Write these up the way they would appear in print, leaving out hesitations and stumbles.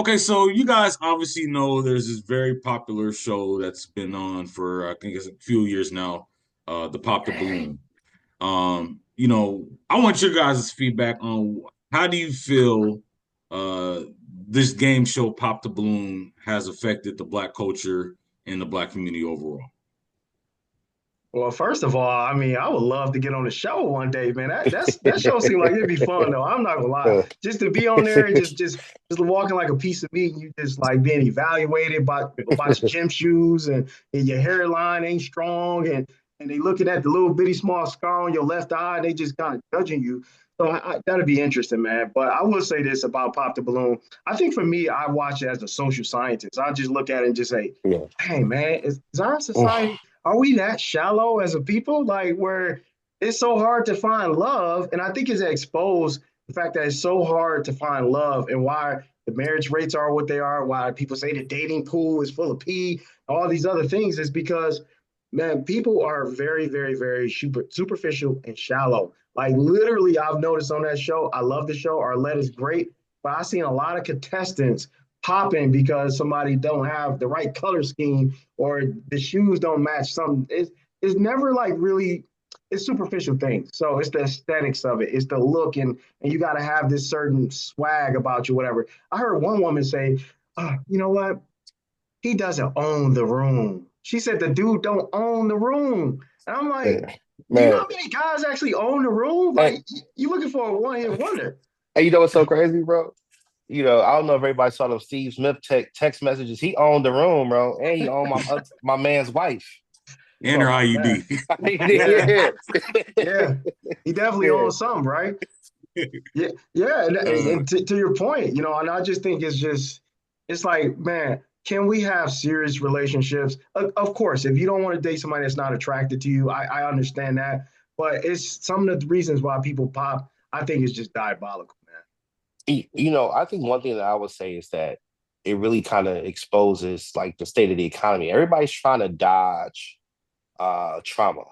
Okay, so you guys obviously know there's this very popular show that's been on for I think it's a few years now, the Pop the Balloon. I want your guys' feedback on how do you feel uh this game show Pop the Balloon has affected the black culture and the black community overall. Well, first of all, I mean, I would love to get on the show one day, man. That show seemed like it'd be fun though. I'm not gonna lie. Uh, Just to be on there and just walking like a piece of meat and you just like being evaluated by your gym shoes and your hairline ain't strong and they looking at the little bitty small scar on your left eye, and they just kind of judging you. So that'd be interesting, man. But I will say this about Pop the Balloon. I think for me, I watch it as a social scientist. I just look at it and just say, yeah. hey man, is our Oof. society, are we that shallow as a people? Like where it's so hard to find love. And I think it's exposed the fact that it's so hard to find love and why the marriage rates are what they are, why people say the dating pool is full of pee, all these other things is because man, people are very, very, very superficial and shallow. Like literally, I've noticed on that show, I love the show. Arlette is great, but I've seen a lot of contestants popping because somebody don't have the right color scheme or the shoes don't match something. It's never like really it's superficial things. So it's the aesthetics of it, it's the look, and you got to have this certain swag about you, whatever. I heard one woman say, you know what? He doesn't own the room. She said the dude don't own the room. And I'm like, Yeah. do you know Man, how many guys actually own the room? and, Like you looking for a one-hit wonder. and you know what's so crazy, bro? I don't know if everybody saw those Steve Smith text messages. He owned the room, bro, and he owned my man's wife. And her Oh man. IUD. Yeah, Yeah, yeah. He definitely yeah. owns something, right? Yeah, yeah. uh, And to your point, and I just think it's like, man, can we have serious relationships? Of course, if you don't want to date somebody that's not attracted to you, I understand that. But it's some of the reasons why people pop, I think is just diabolical, man. I think one thing that I would say is that it really kind of exposes like the state of the economy. Everybody's trying to dodge trauma.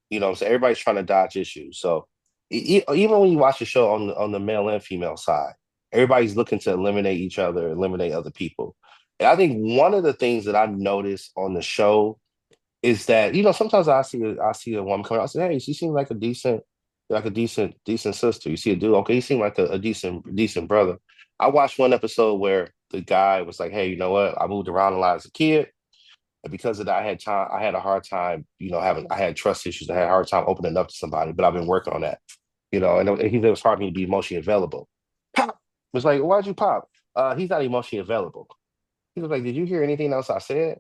You know what I'm saying? Everybody's trying to dodge issues. So even when you watch the show on the male and female side, everybody's looking to eliminate each other, eliminate other people. And I think one of the things that I noticed on the show is that sometimes I see a woman coming out. I say, hey, she seems like a decent sister. You see a dude, okay, he seemed like a decent brother. I watched one episode where the guy was like, hey, you know what? I moved around a lot as a kid. And because of that, I had a hard time, I had trust issues. I had a hard time opening up to somebody, but I've been working on that, and it was hard for me to be emotionally available. Pop was like, why'd you pop? He's not emotionally available. He was like, did you hear anything else I said?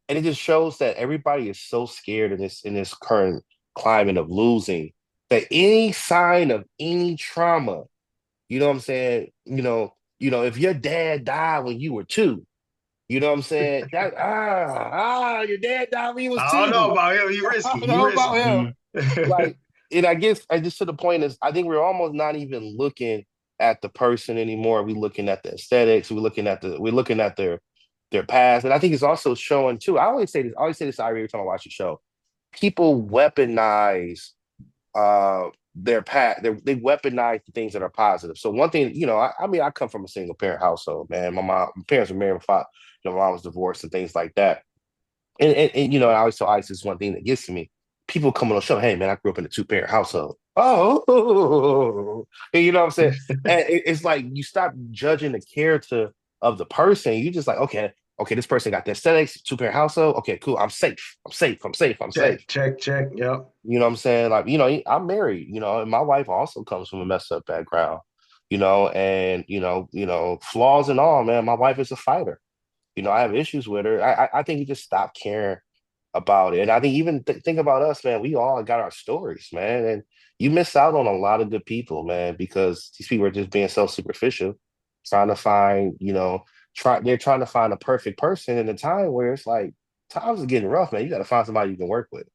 And it just shows that everybody is so scared in this current climate of losing that any sign of any trauma, you know what I'm saying? If your dad died when you were two, you know what I'm saying? Your dad died when he was I don't know two. about him. He I risky. don't He know about risky. him. mhm. Like, and I guess I just to the point is I think we're almost not even looking at the person anymore. We're looking at the aesthetics. We're looking at their past. And I think it's also showing too. I always say this every time I watch the show. People weaponize their past. They weaponize the things that are positive. So one thing, I mean, I come from a single parent household, man. My parents were married, my mom was divorced and things like that. And I always tell Ice this one thing that gets to me. People come on the show, hey man, I grew up in a two-parent household. Oh, and you know what I'm saying? And it's like you stop judging the character of the person. You just like, okay, this person got the aesthetics, two-parent household. Okay, cool. I'm safe. I'm safe. I'm safe. I'm safe. Check, check, check. Yep. You know what I'm saying? Like, I'm married, and my wife also comes from a messed up background, and flaws and all, man. My wife is a fighter. I have issues with her. I think you just stop caring about it. And I think even think about us, man. We all got our stories, man. And you miss out on a lot of good people, man, because these people are just being so superficial, trying to find, they're trying to find a perfect person in a time where it's like times are getting rough, man. You got to find somebody you can work with.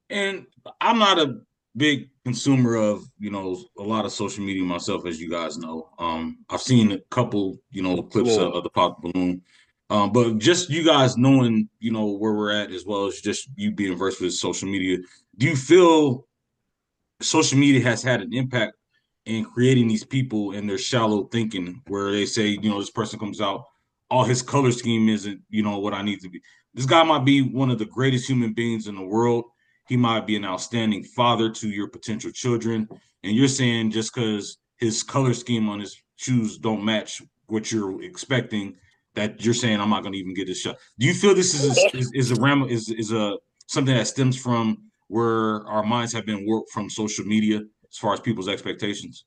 And I'm not a big consumer of, a lot of social media myself, as you guys know. I've seen a couple, clips Yeah. of the pop balloon. But just you guys knowing, where we're at, as well as just you being versed with social media, do you feel social media has had an impact in creating these people and their shallow thinking, where they say, this person comes out, all his color scheme isn't, what I need to be. This guy might be one of the greatest human beings in the world. He might be an outstanding father to your potential children. And you're saying just because his color scheme on his shoes don't match what you're expecting, that you're saying I'm not going to even get this shot. Do you feel this is a something that stems from where our minds have been warped from social media as far as people's expectations?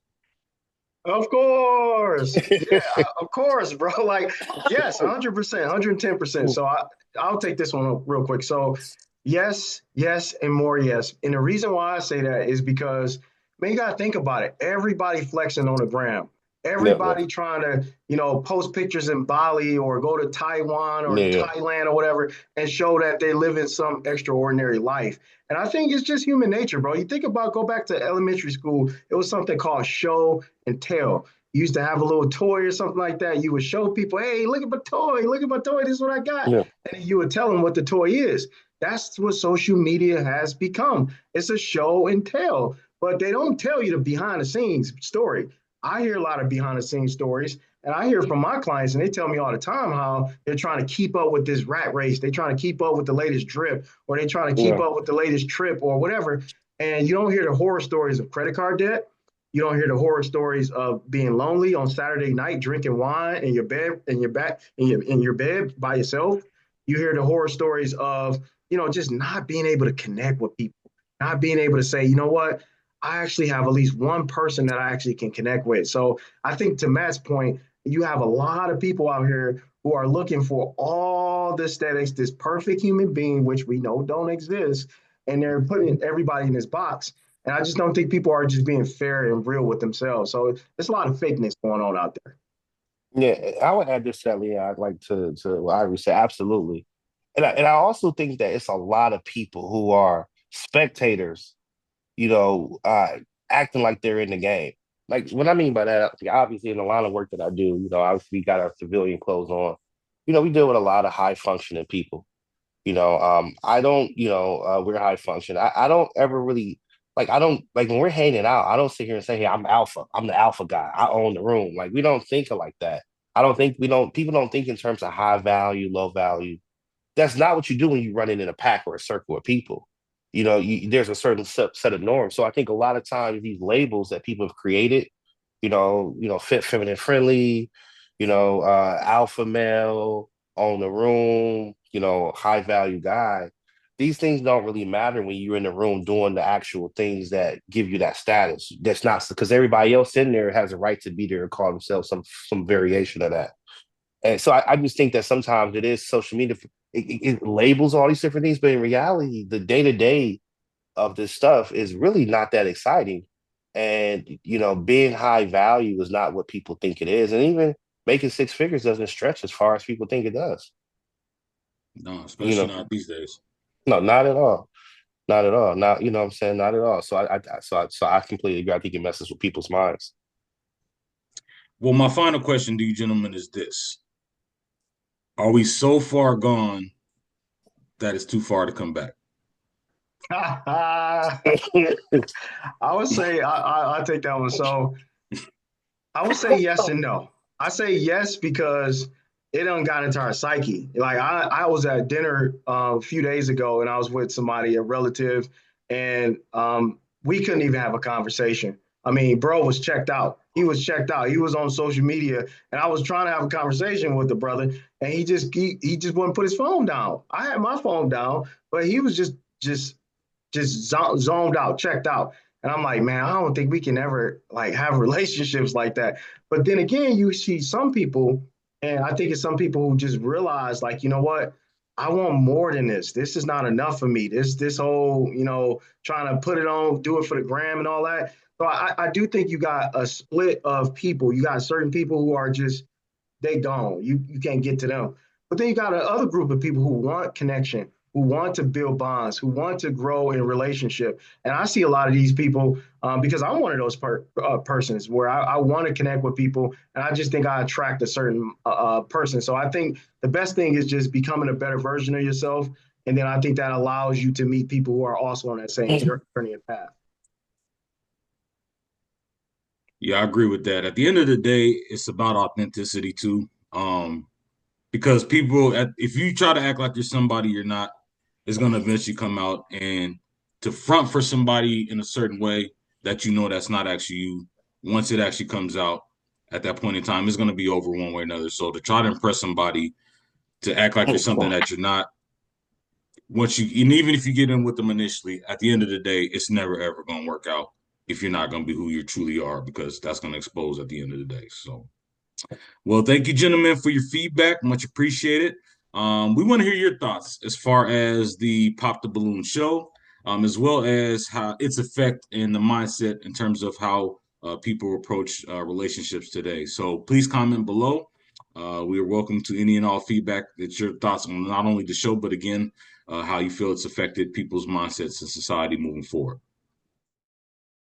Of course. Yeah, of course, bro. Like, yes, 100%, 110%. So I'll take this one real quick. So, yes, yes, and more yes. And the reason why I say that is because, man, you got to think about it. Everybody flexing on the gram. Yeah, yeah, Everybody trying to, post pictures in Bali or go to Taiwan or yeah, Thailand or whatever and show that they live in some extraordinary life. And I think it's just human nature, bro. You think about go back to elementary school, it was something called show and tell. You used to have a little toy or something like that. You would show people, hey, look at my toy, look at my toy, this is what I got. yeah, And you would tell them what the toy is. That's what social media has become. It's a show and tell, but they don't tell you the behind the scenes story. I hear a lot of behind the scenes stories, and I hear from my clients, and they tell me all the time how they're trying to keep up with this rat race. They're trying to keep up with the latest drip, or they're trying to keep yeah, up with the latest trip, or whatever. And you don't hear the horror stories of credit card debt. You don't hear the horror stories of being lonely on Saturday night, drinking wine in your bed, in your bed by yourself. You hear the horror stories of just not being able to connect with people, not being able to say, you know what, I actually have at least one person that I actually can connect with. So I think to Matt's point, you have a lot of people out here who are looking for all the aesthetics, this perfect human being, which we know don't exist, and they're putting everybody in this box. And I just don't think people are just being fair and real with themselves. So there's a lot of fakeness going on out there. yeah. I would add this, Sally. I'd like to what Ivory said. Absolutely, and I also think that it's a lot of people who are spectators, you know, acting like they're in the game. Like what I mean by that, like, obviously in the line of work that I do, obviously we got our civilian clothes on. We deal with a lot of high functioning people. I don't, we're high function. I don't ever really like I don't like when we're hanging out, I don't sit here and say, hey, I'm alpha. I'm the alpha guy. I own the room. Like we don't think of like that. I don't think we don't people don't think in terms of high value, low value. That's not what you do when you run in a pack or a circle of people. There's a certain set of norms. So I think a lot of times these labels that people have created, fit, feminine, friendly, alpha male, own the room, high value guy. These things don't really matter when you're in the room doing the actual things that give you that status. That's not because everybody else in there has a right to be there and call themselves some variation of that. And so I just think that sometimes it is social media. It labels all these different things, but in reality, the day to day of this stuff is really not that exciting. And being high value is not what people think it is, and even making six figures doesn't stretch as far as people think it does. No, You especially know, not these days. no, not at all, not at all. Not what I'm saying, not at all. So I completely agree. I think it messes with people's minds. Well, my final question to you gentlemen is this. Are we so far gone that it's too far to come back? I would say I take that one. So I would say yes and no. I say yes because it done got into our psyche. Like I was at dinner a few days ago and I was with somebody, a relative, and we couldn't even have a conversation. I mean, bro was checked out. He was checked out. He was on social media, and I was trying to have a conversation with the brother, and he just wouldn't put his phone down. I had my phone down, but he was just zoned out, checked out. And I'm like, man, I don't think we can ever like have relationships like that. But then again, you see some people, and I think it's some people who just realize, like, you know what? I want more than this. This is not enough for me. This whole, trying to put it on, do it for the gram and all that. So I do think you got a split of people. You got certain people who are just they gone. You can't get to them. But then you got another group of people who want connection, who want to build bonds, who want to grow in relationship. And I see a lot of these people because I'm one of those persons where I want to connect with people, and I just think I attract a certain person. So I think the best thing is just becoming a better version of yourself, and then I think that allows you to meet people who are also on that same journey and path. Yeah, I agree with that. At the end of the day, it's about authenticity too. Because people, if you try to act like you're somebody you're not, it's going to eventually come out. And to front for somebody in a certain way that you know that's not actually you, once it actually comes out at that point in time, it's going to be over one way or another. So to try to impress somebody, to act like you're something that you're not, once you, and even if you get in with them initially, at the end of the day, it's never ever going to work out if you're not going to be who you truly are, because that's going to expose at the end of the day. So. Well, thank you, gentlemen, for your feedback. Much appreciated. We want to hear your thoughts as far as the Pop the Balloon show, as well as how its effect and the mindset in terms of how people approach relationships today. So please comment below. We are welcome to any and all feedback. That's your thoughts on not only the show, but again, how you feel it's affected people's mindsets in society moving forward.